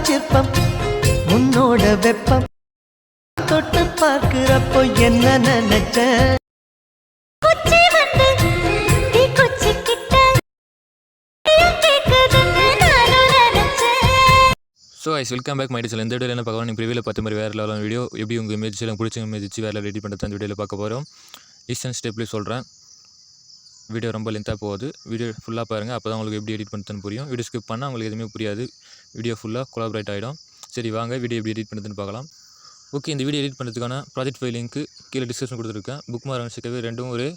சிற்பம் உன்னோட வெப்பம் தொட்டு பார்க்கிறப்போ என்ன நினைச்ச ஸோ ஐஸ் வெல்கம் பேக் மைடி சொல்ல இந்த வீடியோவில் என்ன பார்க்கலாம். நீங்கள் ப்ரிவியூவில் பார்த்த மாதிரி வேறு லெவலான வீடியோ எப்படி உங்கள் இமேஜ் எல்லாம் பிடிச்ச இமேஜ் வச்சு வேறு ரெடி பண்ணுறது அந்த வீடியோவில் பார்க்க போகிறோம். ஈஸ்டர்ன் ஸ்டெப்லேயே சொல்கிறேன். வீடியோ ரொம்ப லென்த்தாக போகுது. வீடியோ ஃபுல்லாக பாருங்கள், அப்போ தான் உங்களுக்கு எப்படி எடிட் பண்ணுறதுன்னு புரியும். வீடியோ ஸ்கிப் பண்ணால் உங்களுக்கு எதுவுமே புரியாது. வீடியோ ஃபுல்லாக கொலாபரேட் ஆகிடும். சரி வாங்க வீடியோ எப்படி எடிட் பண்ணுறதுன்னு பார்க்கலாம். ஓகே, இந்த வீடியோ எடிட் பண்ணுறதுக்கான ப்ராஜெக்ட் ஃபைல் லிங்க்கு கீழே டிஸ்கிரிப்ஷன் கொடுத்துருக்கேன். புக் மார்க் ரெண்டும் ஒரு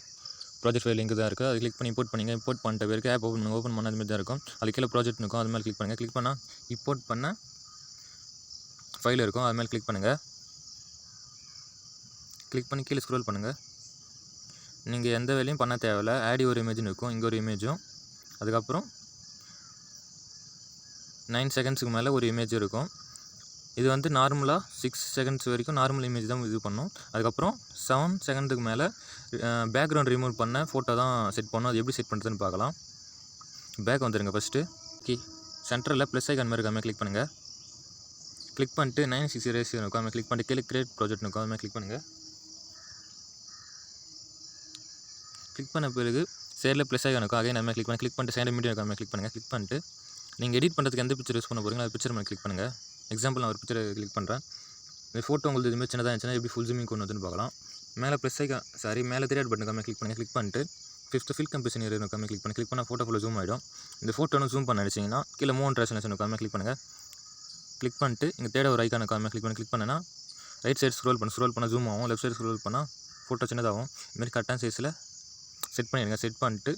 ப்ராஜெக்ட் ஃபைல் லிங்க் தான் இருக்குது. அது கிளிக் பண்ணி இம்போர்ட் பண்ணிங்க. இம்போர்ட் பண்ணிட்ட பிறகு ஆப் ஓப்பன் பண்ண மாதிரி தான் இருக்கும். அது கீழே ப்ராஜெக்ட் இருக்கும், அது மாதிரி கிளிக் பண்ணுங்கள். கிளிக் பண்ணால் இம்போர்ட் பண்ண ஃபைல் இருக்கும், அது மேலே கிளிக் பண்ணுங்கள். கிளிக் பண்ணி கீழே ஸ்க்ரோல் பண்ணுங்கள். நீங்கள் எந்த வேலையும் பண்ண தேவையில்லை. ஆடி ஒரு இமேஜ்னு இருக்கும், இங்கே ஒரு இமேஜும், அதுக்கப்புறம் 9 செகண்ட்ஸுக்கு மேலே ஒரு இமேஜ் இருக்கும். இது வந்து நார்மலாக 6 செகண்ட்ஸ் வரைக்கும் நார்மல் இமேஜ் தான் இது பண்ணும். அதுக்கப்புறம் 7 செகண்டுக்கு மேலே பேக்ரவுண்ட் ரிமூவ் பண்ண ஃபோட்டோ தான் செட் பண்ணணும். அது எப்படி செட் பண்ணுறதுன்னு பார்க்கலாம். பேக் வந்துடுங்க ஃபஸ்ட்டு. சென்டரில் ப்ளஸ் ஐக்கான் மாதிரி இருக்காமல் கிளிக் பண்ணுங்கள். கிளிக் பண்ணிட்டு 9:60 ரேஷியோ இருக்கும், அதுமாதிரி கிளிக் பண்ணிட்டு கீழே கிரியேட் ப்ராஜெக்ட் இருக்கும், அதுமாதிரி கிளிக் பண்ணுங்கள். கிளிக் பண்ண பிறகு சைடில் ப்ளஸ் ஐக்கான் இருக்கும், அகைன் அதுமாதிரி கிளிக் பண்ணிட்டு சைடில் மீடியம் இருக்கும், கிளிக் பண்ணுங்கள். கிளிக் பண்ணிட்டு நீங்கள் எடிட் பண்ணுறதுக்கு எந்த பிக்சர் யூஸ் பண்ண போகிறீங்களோ அது பிக்சர் மேலே கிளிக் பண்ணுங்கள். எக்ஸாம்பிள் நான் ஒரு பிக்சரை கிளிக் பண்ணுறேன். இந்த ஃபோட்டோ உங்களுக்கு இதுமாதிரி சின்னதாக இருந்துச்சுன்னா எப்படி ஃபுல் ஜூமிங் கொண்டு வந்துன்னு பார்க்கலாம். மேலே ப்ளஸ் ஐக்கான் மேலே தெரியாட் பட்டன் கம்மியாக கிளிக் பண்ணுங்கள். கிளிக் பண்ணிட்டு 5th ஃபில் கம்பேஷன் இருக்கும், கம்மியாக கிளிக் பண்ணால் ஃபோட்டோ ஃபுல்லாக ஜூம் ஆகிடும். இந்த ஃபோட்டோன்னு ஜூம் பண்ண நினச்சிங்கன்னா கீழே மூணு ட்ரான்ஸ்லேஷன் இருக்கும், கம்மியாக கிளிக் பண்ணுங்கள். கிளிக் பண்ணிட்டு இங்கே தேட ஒரு ஐக்கான காமியாக கிளிக் பண்ணேன்னா ரைட் சைடு ஸ்க்ரோல் பண்ணால் ஜூம் ஆகும், லெஃப்ட் சைடு ஸ்க்ரோல் பண்ணால் ஃபோட்டோ சின்னதாகும். இதுமாதிரி கரெக்டான சைஸில் செட் பண்ணிடுங்க. செட் பண்ணிட்டு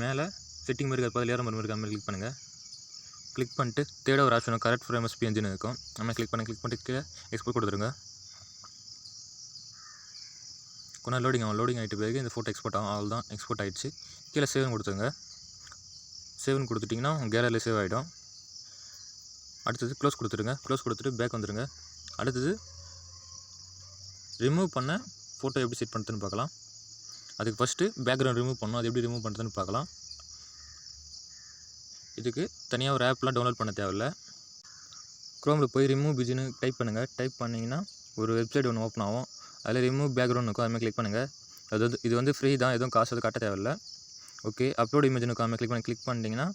மேலே செட்டிங் மாதிரி பதில் ஏற மாதிரி மாதிரி கிளிக் பண்ணுங்கள். கிளிக் பண்ணிட்டு தேட ஒரு ஆப்ஷன் கரெக்ட் ஃப்ரேம் PNG இருக்கும், நம்ம கிளிக் பண்ணிட்டு கீழே எக்ஸ்போர்ட் கொடுத்துருங்க. கொஞ்சம் லோடிங் ஆகிட்டு பிறகு இந்த ஃபோட்டோ எக்ஸ்போர்ட் ஆகும். அவ்வளோ தான், எக்ஸ்போர்ட் ஆகிடுச்சு. கீழே சேவ்னு கொடுத்துருங்க. சேவ்னு கொடுத்துட்டிங்கன்னா கேலரியில் சேவ் ஆகிடும். அடுத்தது க்ளோஸ் கொடுத்துருங்க. க்ளோஸ் கொடுத்துட்டு பேக் வந்துடுங்க. அடுத்தது ரிமூவ் பண்ண ஃபோட்டோ எப்படி செட் பண்ணுறதுன்னு பார்க்கலாம். அதுக்கு ஃபஸ்ட்டு பேக்ரவுண்ட் ரிமூவ் பண்ணணும். அது எப்படி ரிமூவ் பண்ணுறதுன்னு பார்க்கலாம். இதுக்கு தனியாக ஒரு ஆப்லாம் டவுன்லோட் பண்ண தேவையில்லை. க்ரோமில் போய் ரிமூவ் பிஜின்னு டைப் பண்ணுங்கள். டைப் பண்ணிங்கன்னா ஒரு வெப்சைட் ஒன்று ஓப்பன் ஆகும். அதில் ரிமூவ் பேக்ரவுண்ட் இருக்கும், அதுமாதிரி கிளிக் பண்ணுங்கள். இது வந்து ஃப்ரீ தான், எதுவும் காசு அது கட்ட தேவையில்லை. ஓகே, அப்லோட் இமேஜ் இருக்கும், கிளிக் பண்ணிட்டீங்கன்னா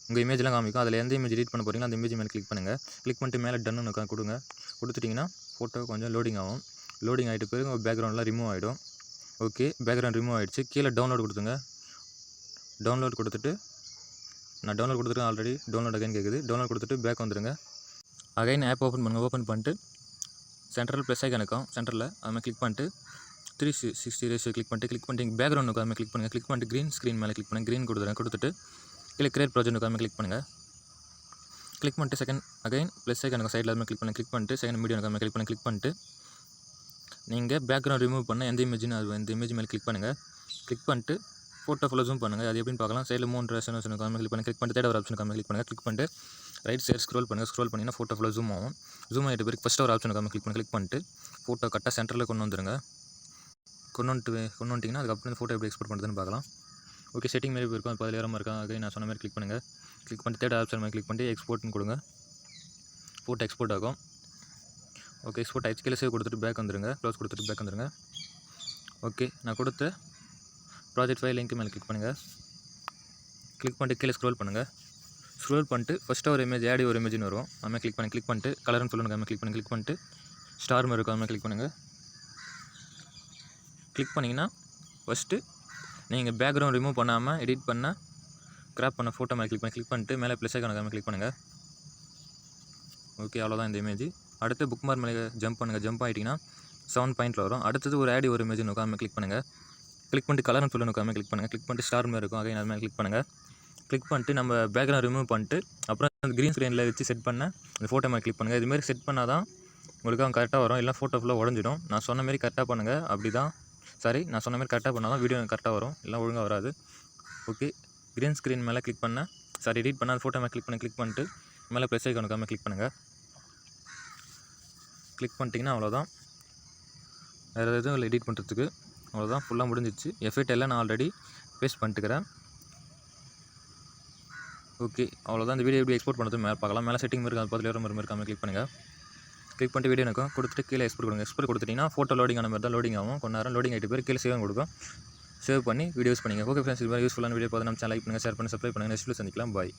உங்கள் இமேஜ்லாம் காமிக்கும். அதில் எந்த இமேஜ் எடிட் பண்ண போகிறீங்களோ அந்த இமேஜ் மேலே கிளிக் பண்ணுங்கள். கிளிக் பண்ணிட்டு மேலே டன்னு கொடுங்க. கொடுத்துட்டிங்கன்னா ஃபோட்டோ கொஞ்சம் லோடிங் ஆகும். லோடிங் ஆகிட்டு பிறகு உங்கள் பேக்ரவுண்ட்லாம் ரிமூவ் ஆகிடும். ஓகே, பேக்ரவுண்ட் ரிமூவ் ஆகிடுச்சு. கீழே டவுன்லோட் கொடுத்துங்க. டவுன்லோட் கொடுத்துட்டு நான் டவுன்லோட் கொடுத்துருக்கேன் ஆல்ரெடி. டவுன்லோட் அகைன் கேட்குது. டவுன்லோட் கொடுத்துட்டு பேக் வந்துடுங்க. அகைன் ஆப் ஓப்பன் பண்ணுங்கள். ஓப்பன் பண்ணிட்டு சென்ட்ரல் ப்ளஸ் ஐக்கான் இருக்கும், சென்டரில் அதுமாதிரி கிளிக் பண்ணிட்டு 360 ரேஷியோ கிளிக் பண்ணிட்டு பேக்ரவுண்ட் இருக்கும், அதுமாதிரி கிளிக் பண்ணிட்டு க்ரீன் ஸ்க்ரீன் மேலே கிளிக் பண்ணி க்ரீன் கொடுத்துட்டு கீழே கிரியேட் ப்ராஜெக்ட் இருக்காமல் கிளிக் பண்ணுங்கள். கிளிக் பண்ணிட்டு செகண்ட் அகைன் ப்ளஸ் ஐக்கான சைடில் அதுமாதிரி கிளிக் பண்ணிட்டு செகண்ட் மீடியம் இருக்காமல் கிளிக் பண்ணிட்டு நீங்கள் பேக்ரவுண்ட் ரிமூவ் பண்ண எந்த இமேஜ்னு அது இந்த இமேஜ் மேலே கிளிக் பண்ணுங்கள். கிளிக் பண்ணிட்டு ஃபோட்டோ ஃபுல்லாக ஜூம் பண்ணுங்கள். அது எப்படின்னு பார்க்கலாம். சைடில் 3 ட்ரான்ஸ்லேஷன் இருக்காமல் கிளிக் பண்ணிட்டு தேட ஒரு ஆப்ஷன் இருக்காமல் கிளிக் பண்ணிட்டு ரைட் சைடு ஸ்க்ரோல் பண்ணிங்கன்னா ஃபோட்டோ ஃபுல்லாக ஜூம் ஆகும். ஜூம் ஆகிட்ட பிறகு ஃபஸ்ட்டு ஒரு ஆப்ஷன் இருக்காமல் கிளிக் பண்ணிட்டு ஃபோட்டோ கரெக்டாக சென்டரில் கொண்டு வந்துடுங்க. கொண்டு வந்துட்டிங்கன்னா அதுக்கப்புறம் இந்த ஃபோட்டோ எப்படி எக்ஸ்போர்ட் பண்ணுறதுன்னு பார்க்கலாம். ஓகே, செட்டிங் மாதிரி இருக்கும், அது பதில் ஏறாமல் இருக்கா. அகைன் நான் சொன்ன மாதிரி கிளிக் பண்ணுங்கள். கிளிக் பண்ணிட்டு தேர்ட் ஆப்ஷன் மாதிரி கிளிக் பண்ணிட்டு எக்ஸ்போர்ட்னு கொடுங்க. ஃபோட்டோ எக்ஸ்போர்ட் ஆகும். ஓகே, எக்ஸ்போர்ட் ஆகிடுச்சு. கீழே சேவ் கொடுத்துட்டு பேக் வந்துடுங்க. க்ளோஸ் கொடுத்துட்டு பேக் வந்துடுங்க. ஓகே, நான் கொடுத்த ப்ராஜெக்ட் ஃபைல் லிங்க் மேலே கிளிக் பண்ணுங்கள். கிளிக் பண்ணிட்டு கீழே ஸ்க்ரோல் பண்ணுங்கள். ஸ்க்ரோல் பண்ணிட்டு ஃபஸ்ட்டு ஒரு இமேஜ் ஆடி ஒரு இமேஜ்னு வரும், அதுமாதிரி கிளிக் பண்ணிட்டு கலர்னு சொல்லுங்கள், அதுமாதிரி கிளிக் பண்ணிட்டு ஸ்டார் மாதிரி இருக்கும், அதுமாதிரி கிளிக் பண்ணுங்கள். கிளிக் பண்ணிங்கன்னா ஃபஸ்ட்டு நீங்கள் பேக்ரவுண்ட் ரிமூவ் பண்ணாமல் எடிட் பண்ண கிராப் பண்ண ஃபோட்டோ மேலே கிளிக் பண்ணிட்டு மேலே ப்ளஸ் ஐக்கான கிளிக் பண்ணுங்கள். ஓகே, அவ்வளோதான் இந்த இமேஜ். அடுத்து புக் மார்க் மேலே ஜம்ப் பண்ணுங்கள். ஜம்ப் ஆகிட்டிங்கன்னா 7 பாயிண்டில் வரும். அடுத்தது ஒரு ஆடி ஒரு இமேஜ் இருக்கும், கிளிக் பண்ணுங்கள். கிளிக் பண்ணிட்டு கலர்னு சொல்லுங்கள், கிளிக் பண்ணுங்கள். கிளிக் பண்ணிட்டு ஸ்டார் மாதிரி இருக்கும், அகைன் அது மேலே கிளிக் பண்ணுங்கள். கிளிக் பண்ணிட்டு நம்ம பேக்ரவுண்ட் ரிமூவ் பண்ணிட்டு அப்புறம் அந்த க்ரீன் ஸ்க்ரீனில் வச்சு செட் பண்ண அந்த ஃபோட்டோ மேலே கிளிக் பண்ணுங்கள். இதுமாரி செட் பண்ணால் தான் உங்களுக்கு அவங்க கரெக்டாக வரும், இல்லை ஃபோட்டோ ஃபுல்லாக உடஞ்சிடும். நான் சொன்ன மாதிரி கரெக்டாக பண்ணுங்கள். நான் சொன்ன மாதிரி கரெக்டாக பண்ணால் தான் வீடியோ கரெக்டாக வரும், இல்லை ஒழுங்காக வராது. ஓகே, க்ரீன் ஸ்க்ரீன் மேலே கிளிக் பண்ண எடிட் பண்ண அந்த ஃபோட்டோ மேலே கிளிக் பண்ணிட்டு மேலே ப்ளஸ் ஐக்கானுக்காமல் கிளிக் பண்ணுங்கள். கிளிக் பண்ணிட்டீங்கன்னா அவ்வளோதான். வேறு எதுவும் இல்லை எடிட் பண்ணுறதுக்கு. அவ்வளோதான், ஃபுல்லாக முடிஞ்சிச்சு. எஃபெக்ட் எல்லாம் நான் ஆல்ரெடி பேஸ்ட் பண்ணிட்டுக்கிறேன். ஓகே, அவ்வளோதான். இந்த வீடியோ எப்படி எக்ஸ்போர்ட் பண்ணுறது மேலே பார்க்கலாம். மேலே செட்டிங் இருக்குது, அது பார்த்து இருக்காமல் கிளிக் பண்ணுங்கள். கிளிக் பண்ணிட்டு வீடியோ இருக்கும் கொடுத்துட்டு கீழே எக்ஸ்போர்ட் கொடுங்க. எக்ஸ்போர்ட் கொடுத்துட்டிங்கன்னா ஃபோட்டோ லோடிங் ஆன மாதிரி தான் லோடிங் ஆகும். கொஞ்ச நேரம் லோடிங் ஆகிட்டு பேர் கீழே சேவ் கொடுக்கும். சேவ் பண்ணி வீடியோஸ் பண்ணிங்க. ஓகே ஃப்ரெண்ட்ஸ், இது மாதிரி யூஸ்ஃபுல்லான வீடியோ பார்த்து நம்ம சேனல் லைக் பண்ணுங்கள், ஷேர் பண்ணி சப்ஸ்கிரைப் பண்ணுங்கள். நெக்ஸ்ட் வீடியோ சந்திக்கலாம். பாய்.